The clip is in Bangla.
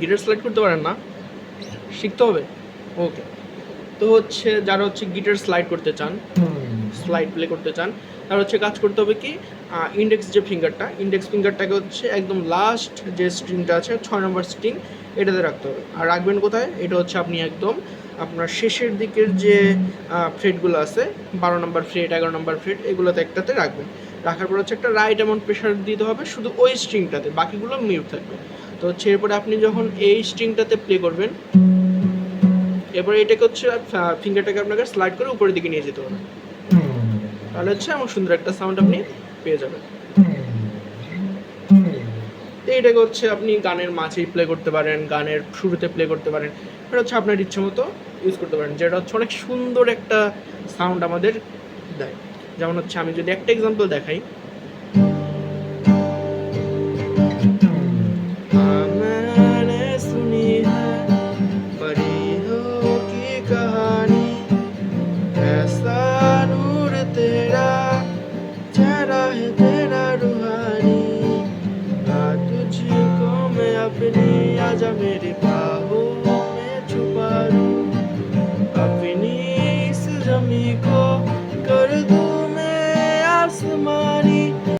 গিটার স্লাইড করতে পারেন না? শিখতে হবে? ওকে। তো হচ্ছে যারা হচ্ছে গিটার স্লাইড করতে চান, স্লাইড প্লে করতে চান, তার হচ্ছে কাজ করতে হবে কি, ইন্ডেক্স যে ফিঙ্গারটা, ইন্ডেক্স ফিঙ্গারটাকে হচ্ছে একদম লাস্ট যে স্ট্রিংটা আছে 6 নম্বর স্ট্রিং, এটাতে রাখতে হবে। আর রাখবেন কোথায়? এটা হচ্ছে আপনি একদম আপনার শেষের দিকের যে ফ্রেটগুলো আছে, 12 নম্বর ফ্রেট, 11 নম্বর ফ্রেট, এগুলোতে একটাতে রাখবেন। রাখার পর হচ্ছে একটা রাইট অ্যামাউন্ট প্রেশার দিতে হবে শুধু ওই স্ট্রিংটাতে, বাকিগুলো মিউট থাকবে। তো হচ্ছে এরপরে আপনি যখন এই স্ট্রিংটাতে প্লে করবেন, এরপরে এটাকে হচ্ছে ফিঙ্গারটাকে আপনাকে স্লাইড করে উপরের দিকে নিয়ে যেতে হবে, তাহলে হচ্ছে আমার সুন্দর একটা সাউন্ড আপনি পেয়ে যাবেন। তো এটাকে হচ্ছে আপনি গানের মাঝেই প্লে করতে পারেন, গানের শুরুতে প্লে করতে পারেন, এটা হচ্ছে আপনার ইচ্ছে মতো ইউজ করতে পারেন, যেটা হচ্ছে অনেক সুন্দর একটা সাউন্ড আমাদের দেয়। যেমন হচ্ছে আমি যদি একটা এক্সাম্পল দেখাই, मैंने सुनी है परियों की कहानी, ऐसा नूर तेरा चेहरा है तेरा रूहानी।